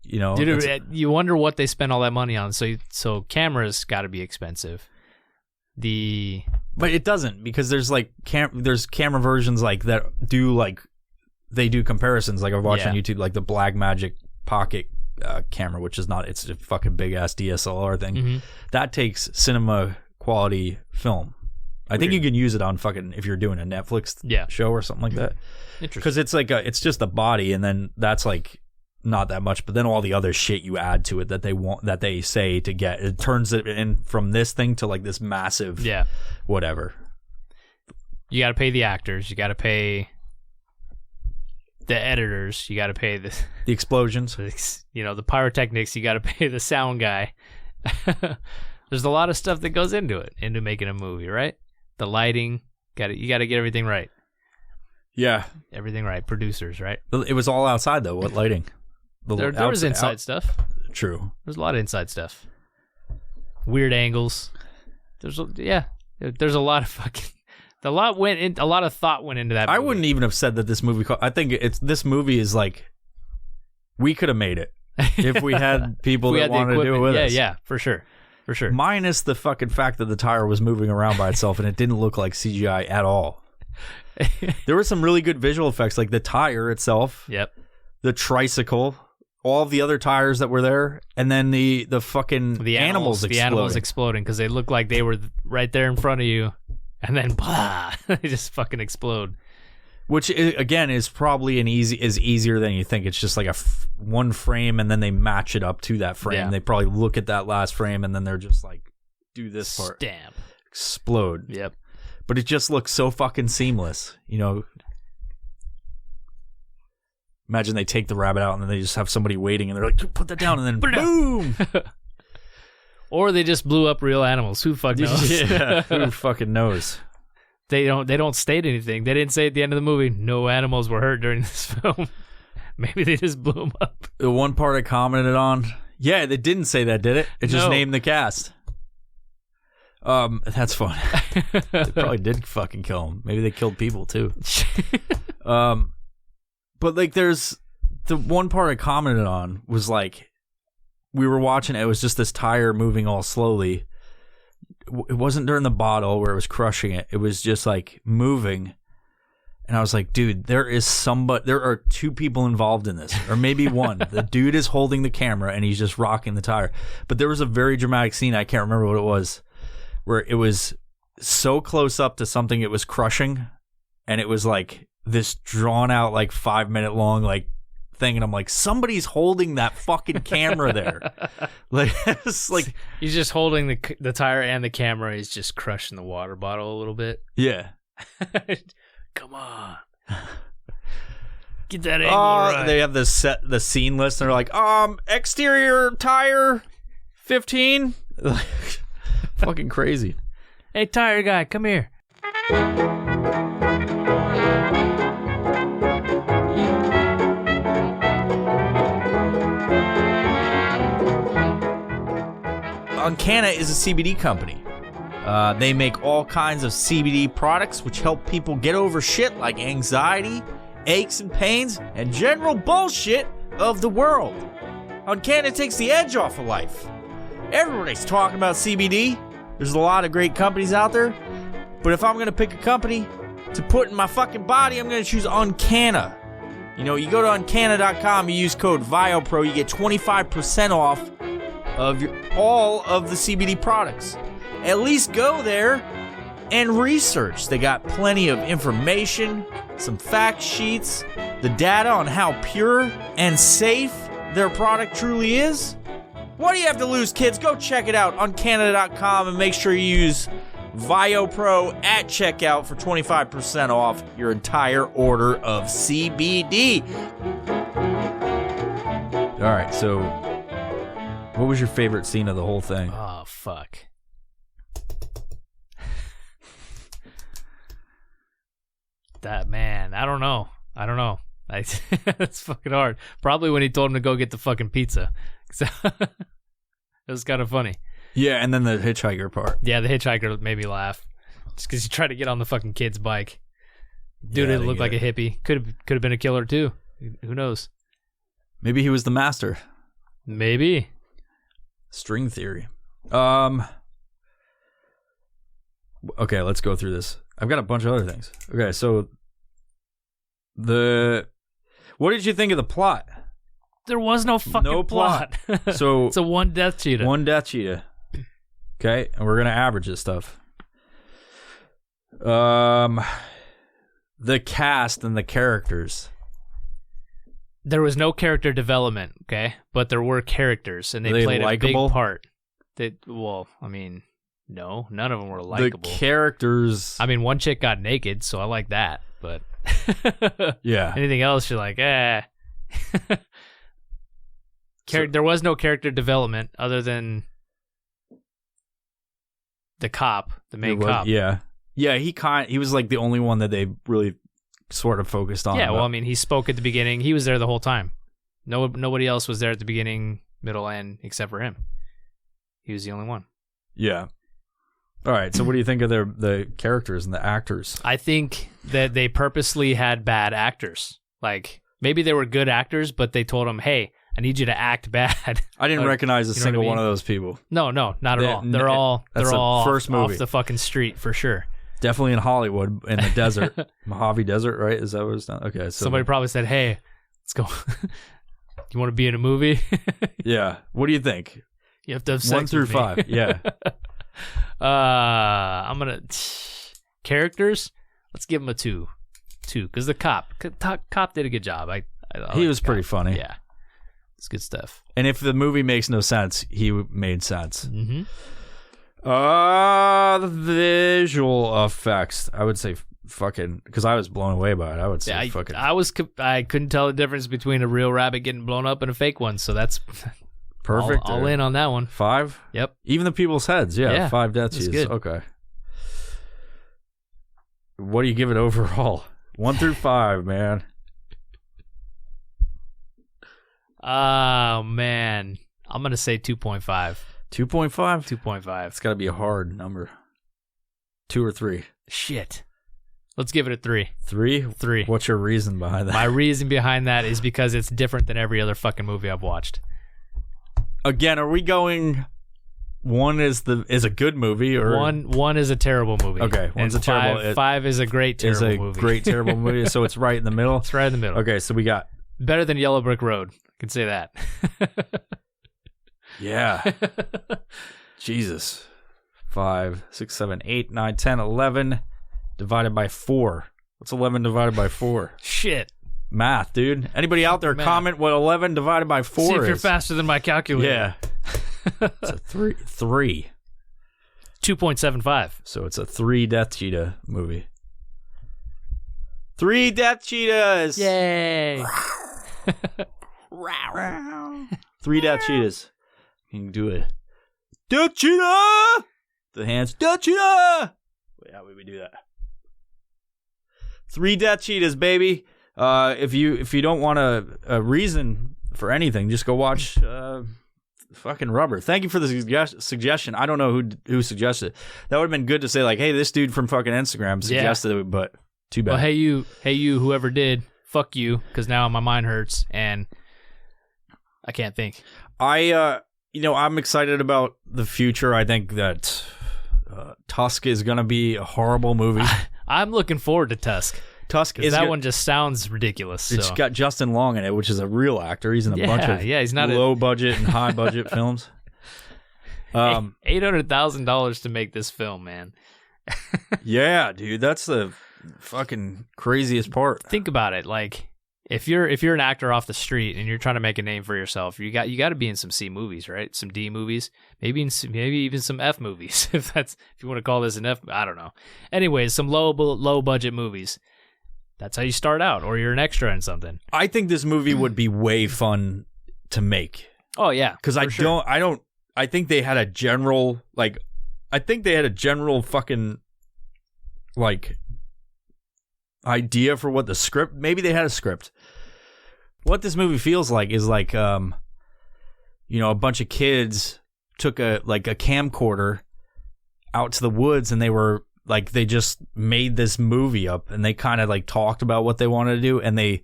you know, dude. You wonder what they spend all that money on. So cameras got to be expensive. But it doesn't, because there's like there's camera versions like that do like they do comparisons. Like I've watched on YouTube, like the Blackmagic Pocket camera, which is not, it's a fucking big ass DSLR thing. Mm-hmm. That takes cinema quality film. I think you can use it on fucking if you're doing a Netflix show or something like that. Interesting. Because it's like it's just a body, and then that's like not that much, but then all the other shit you add to it that they say to get it turns it in from this thing to like this massive whatever. You got to pay the actors. You got to pay the editors. You got to pay the explosions. You know, the pyrotechnics. You got to pay the sound guy. There's a lot of stuff that goes into making a movie, right? The lighting. You got to get everything right. Yeah, everything right. Producers, right? It was all outside though. What lighting? There was inside stuff. True. There's a lot of inside stuff. Weird angles. There's a lot of fucking. A lot of thought went into that movie. I wouldn't even have said that this movie. I think this movie is like, we could have made it if we had people that wanted to do it with us. Yeah, for sure. Minus the fucking fact that the tire was moving around by itself and it didn't look like CGI at all. There were some really good visual effects, like the tire itself. Yep. The tricycle, all of the other tires that were there, and then the fucking animals exploding. The animals exploding because they looked like they were right there in front of you, and then blah, they just fucking explode. Which again is probably easier than you think. It's just like one frame, and then they match it up to that frame. Yeah. They probably look at that last frame, and then they're just like, do this part, stamp, explode. Yep. But it just looks so fucking seamless, you know. Imagine they take the rabbit out and then they just have somebody waiting and they're like, put that down, and then boom. Or they just blew up real animals. Who fuck knows? Yeah, who fucking knows? They don't state anything. They didn't say at the end of the movie, no animals were hurt during this film. Maybe they just blew them up. The one part I commented on, Yeah, they didn't say that, did it? It just No. named the cast. That's fun. They probably did fucking kill him. Maybe they killed people too. But like, there's the one part I commented on was like, we were watching it. It was just this tire moving all slowly. It wasn't during the bottle where it was crushing it. It was just like moving. And I was like, dude, there are two people involved in this, or maybe one. The dude is holding the camera and he's just rocking the tire. But there was a very dramatic scene. I can't remember what it was, where it was so close up to something it was crushing. And it was like this drawn out, like 5-minute long, like thing. And I'm like, somebody's holding that fucking camera there. Like, it's like, he's just holding the tire and the camera. He's just crushing the water bottle a little bit. yeah. Come on. Get that angle right. They have the scene list. And they're like, exterior tire 15. Fucking crazy. Hey, tire guy, come here. Uncana is a CBD company. They make all kinds of CBD products which help people get over shit like anxiety, aches and pains, and general bullshit of the world. Uncana takes the edge off of life. Everybody's talking about CBD. There's a lot of great companies out there. But if I'm going to pick a company to put in my fucking body, I'm going to choose Uncana. You know, you go to uncana.com, you use code VIOPRO, you get 25% off of all of the CBD products. At least go there and research. They got plenty of information, some fact sheets, the data on how pure and safe their product truly is. What do you have to lose, kids? Go check it out on Canada.com and make sure you use VioPro at checkout for 25% off your entire order of CBD. All right, so what was your favorite scene of the whole thing? Oh, fuck. That man, I don't know. It's fucking hard. Probably when he told him to go get the fucking pizza. It was kind of funny. Yeah, and then the hitchhiker part. Yeah, the hitchhiker made me laugh. Just because he tried to get on the fucking kid's bike. Dude, Yeah, it looked like a hippie. Could have been a killer too. Who knows? Maybe he was the master. Maybe. String theory. Okay, let's go through this. I've got a bunch of other things. Okay, so what did you think of the plot? There was no fucking plot. So it's a one death cheetah. One death cheetah. Okay, and we're gonna average this stuff. The cast and the characters. There was no character development, okay? But there were characters, and they played likable? a big part. No, none of them were likable. The characters. I mean, one chick got naked, so I like that. But yeah, anything else, you're like, eh. There was no character development other than the cop, the main cop. Yeah, he was like the only one that they really sort of focused on. Yeah, well, I mean, he spoke at the beginning. He was there the whole time. Nobody else was there at the beginning, middle, end, except for him. He was the only one. Yeah. All right, so what do you think of the characters and the actors? I think that they purposely had bad actors. Like, maybe they were good actors, but they told them, hey, I need you to act bad. I didn't recognize a single one of those people. No, not at all. They're all first movie. off the fucking street for sure. Definitely in Hollywood, in the desert. Mojave Desert, right? Is that what it's done? Okay. So somebody probably said, hey, let's go. You want to be in a movie? Yeah. What do you think? You have to have sex 1 through with me. 5. Yeah. I'm going to... Characters? Let's give him a 2. 2, because the cop did a good job. He was pretty funny. Yeah. It's good stuff. And if the movie makes no sense, he made sense. Mm-hmm. The visual effects. I would say fucking, because I was blown away by it. I would say fucking. I couldn't tell the difference between a real rabbit getting blown up and a fake one, so that's perfect. All in on that one. 5? Yep. Even the people's heads. Yeah. 5 death cheats. Good. Okay. What do you give it overall? 1 through 5, man. Oh, man. I'm going to say 2.5. 2.5? 2.5. It's got to be a hard number. 2 or 3? Shit. Let's give it a 3. 3? 3. What's your reason behind that? My reason behind that is because it's different than every other fucking movie I've watched. Again, are we going... 1 is a good movie, or 1 is a terrible movie. Okay, 1's a terrible. 5 is a great terrible movie. Great terrible movie. So it's right in the middle. It's right in the middle. Okay, so we got better than Yellow Brick Road. I can say that. Yeah. Jesus. 5, 6, 7, 8, 9, 10, 11 divided by 4. What's 11 divided by 4? Shit. Math, dude. Anybody out there comment what 11 divided by 4 is? See if you're faster than my calculator. Yeah. It's a 3. 2.75. So it's a 3 Death Cheetah movie. 3 Death Cheetahs! Yay! 3 Death Cheetahs. You can do it. Death Cheetah! The hands. Death Cheetah! Wait, how would we do that? 3 Death Cheetahs, baby. If you don't want a reason for anything, just go watch fucking Rubber. Thank you for the suggestion. I don't know who suggested it. That would have been good to say, like, hey, this dude from fucking Instagram suggested it, but too bad. Well, hey you, whoever did, fuck you, because now my mind hurts and I can't think. I'm excited about the future. I think that Tusk is going to be a horrible movie. I'm looking forward to Tusk. Tusk is that one just sounds ridiculous. It's got Justin Long in it, which is a real actor. He's in a bunch of he's not low budget and high budget films. $800,000 to make this film, man. Yeah, dude, that's the fucking craziest part. Think about it. Like, if you're an actor off the street and you're trying to make a name for yourself, you got to be in some C movies, right? Some D movies, maybe even some F movies, if you want to call this an F. I don't know. Anyways, some low budget movies. That's how you start out, or you're an extra in something. I think this movie would be way fun to make. Oh yeah, because I think they had a general fucking like idea for what the script. Maybe they had a script. What this movie feels like is like, a bunch of kids took a camcorder out to the woods and they just made this movie up, and they kind of like talked about what they wanted to do, and they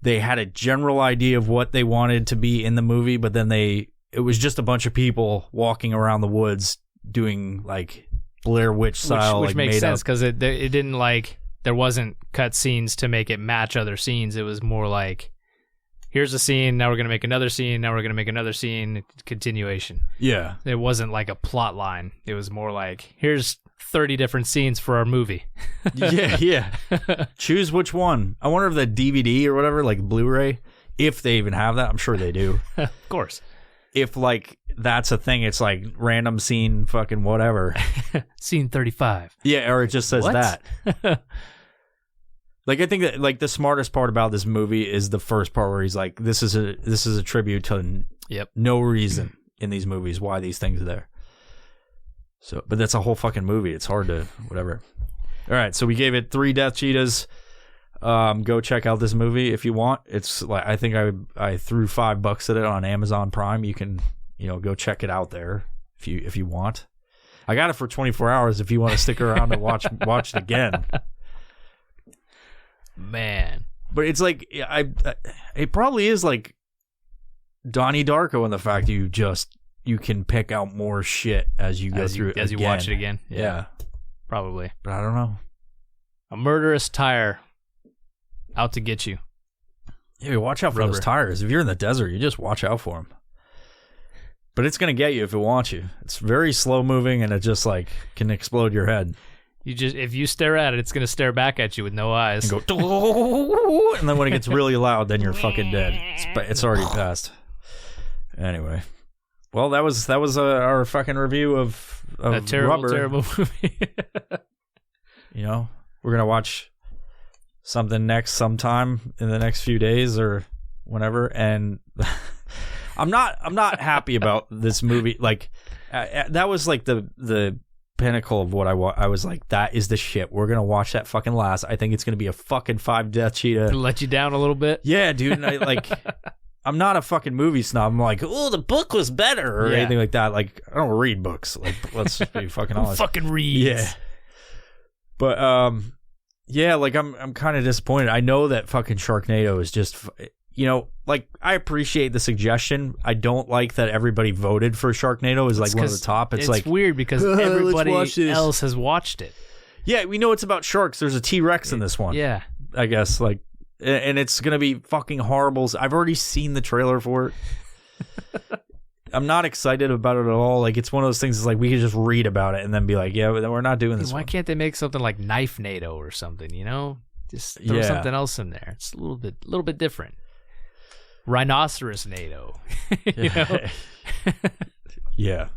had a general idea of what they wanted to be in the movie, but then it was just a bunch of people walking around the woods doing like Blair Witch style, which makes sense because it didn't there wasn't cut scenes to make it match other scenes. It was more like, here's a scene, now we're gonna make another scene, now we're gonna make another scene, continuation. Yeah, it wasn't like a plot line. It was more like, here's 30 different scenes for our movie. yeah. Choose which one. I wonder if the DVD or whatever, like Blu-ray, if they even have that. I'm sure they do. Of course. If like that's a thing, it's like random scene, fucking whatever. Scene 35. Yeah, or it just says that. Like, I think that like the smartest part about this movie is the first part where he's like, this is a tribute to no reason in these movies why these things are there. So, but that's a whole fucking movie. It's hard to whatever. All right, so we gave it 3 Death Cheetahs. Go check out this movie if you want. It's like, I think I threw $5 at it on Amazon Prime. You can go check it out there if you want. I got it for 24 hours if you want to stick around and watch it again. Man, but it's like it probably is like Donnie Darko in the fact that you can pick out more shit as you go through it as you watch it again. Yeah, probably. But I don't know. A murderous tire out to get you. Yeah, watch out for those tires. If you're in the desert, you just watch out for them. But it's gonna get you if it wants you. It's very slow moving, and it just like can explode your head. If you stare at it, it's gonna stare back at you with no eyes. And go, and then when it gets really loud, then you're fucking dead. It's already passed. Anyway. Well, that was our fucking review of a terrible, Rubber. Terrible movie. We're gonna watch something sometime in the next few days or whenever, and I'm not happy about this movie. Like that was like the pinnacle of what I was like, that is the shit. We're gonna watch that fucking last. I think it's gonna be a fucking 5 Death Cheetah. Let you down a little bit. Yeah, dude. And I'm not a fucking movie snob. I'm like, oh, the book was better or anything like that. Like, I don't read books. Like, let's just be fucking honest. Fucking read. Yeah. But yeah, like I'm kind of disappointed. I know that fucking Sharknado is just, you know, like I appreciate the suggestion. I don't like that everybody voted for Sharknado as like one of the top. It's like weird because everybody else has watched it. Yeah, we know it's about sharks. There's a T-Rex in this one. Yeah, I guess like, and it's gonna be fucking horrible. I've already seen the trailer for it. I'm not excited about it at all. Like, it's one of those things. It's like we could just read about it and then be like, yeah, we're not doing this. Why can't they make something like Knife NATO or something? You know, just throw something else in there. It's a little bit different. Rhinoceros NATO. You know? Yeah.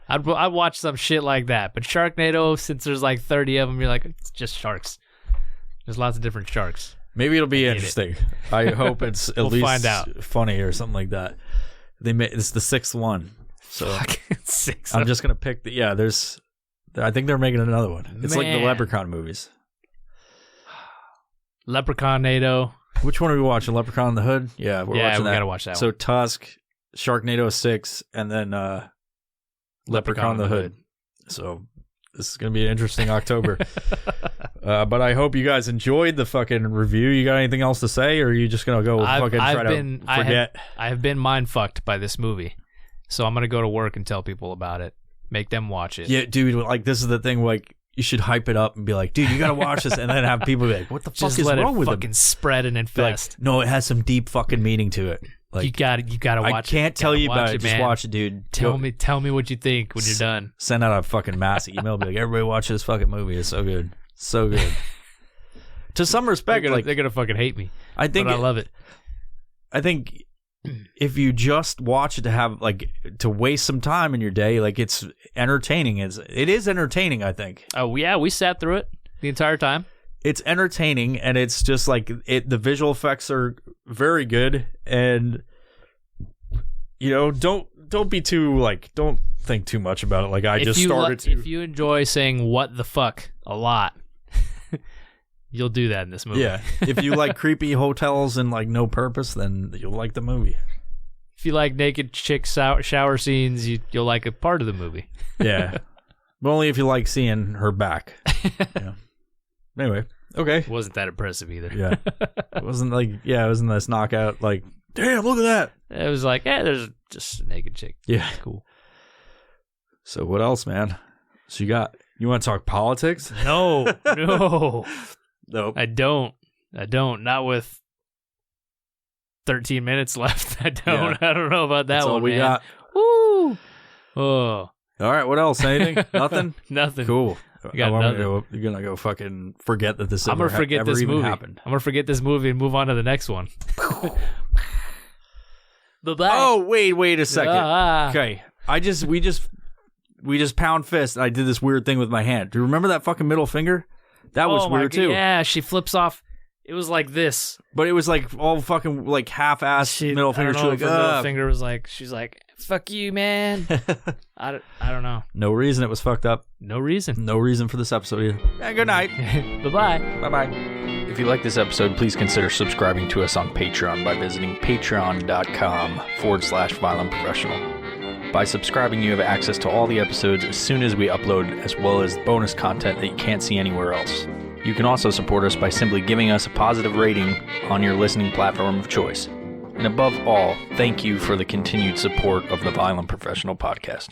I'd watch some shit like that. But Sharknado, since there's like 30 of them, you're like, it's just sharks. There's lots of different sharks. Maybe it'll be interesting. I hope it's at least find out. Funny or something like that. It's the 6th one. So six. I'm just gonna pick I think they're making another one. It's like the Leprechaun movies. Leprechaun NATO. Which one are we watching? Leprechaun in the Hood? Yeah, we're watching that. We gotta watch that so one. Tusk, Sharknado 6, and then Leprechaun in the Hood. So this is gonna be an interesting October. But I hope you guys enjoyed the fucking review. You got anything else to say, or are you just gonna go to forget? I have been mind fucked by this movie, so I'm gonna go to work and tell people about it. Make them watch it. Yeah, dude. Like, this is the thing. Like, you should hype it up and be like, dude, you gotta watch this, and then have people be like, what the fuck is wrong with it? Fucking spread and infest. Like, no, it has some deep fucking meaning to it. Like, you gotta watch it. I can't tell you about it. Just watch it, dude. Tell me what you think when you're done. Send out a fucking mass email. Be like, everybody watch this fucking movie. It's so good. So good. To some respect, they're gonna fucking hate me. I love it. I think if you just watch it to waste some time in your day, like, it's entertaining. It is entertaining, I think. Oh yeah, we sat through it the entire time. It's entertaining, and it's just like the visual effects are very good, and you know, don't be too don't think too much about it. Like, if you enjoy saying "what the fuck" a lot, you'll do that in this movie. Yeah. If you like creepy hotels and like no purpose, then you'll like the movie. If you like naked chick shower scenes, you'll like a part of the movie. Yeah. But only if you like seeing her back. Yeah. Anyway, okay. It wasn't that impressive either. Yeah. It wasn't this knockout, like, damn, look at that. It was like, there's just a naked chick. Yeah. Cool. So what else, man? So you want to talk politics? No. Nope. I don't. Not with 13 minutes left. I don't. Yeah. I don't know about that. That's one. All we got. Woo. Oh. All right. What else? Anything? Nothing. Nothing. Cool. Got nothing. You're gonna go fucking forget that this. I'm gonna forget this movie. Happened. I'm gonna forget this movie and move on to the next one. Bye-bye. Oh wait a second. Okay. We just pound fist. I did this weird thing with my hand. Do you remember that fucking middle finger? That was weird too. Yeah, she flips off. It was like this, but it was like all fucking like half-ass middle finger. Her middle finger was like, she's like, "Fuck you, man." I don't know. No reason it was fucked up. No reason. No reason for this episode either. Yeah, good night. Bye-bye. Bye-bye. If you like this episode, please consider subscribing to us on Patreon by visiting patreon.com/violentprofessional. By subscribing, you have access to all the episodes as soon as we upload, as well as bonus content that you can't see anywhere else. You can also support us by simply giving us a positive rating on your listening platform of choice. And above all, thank you for the continued support of the Violent Professional Podcast.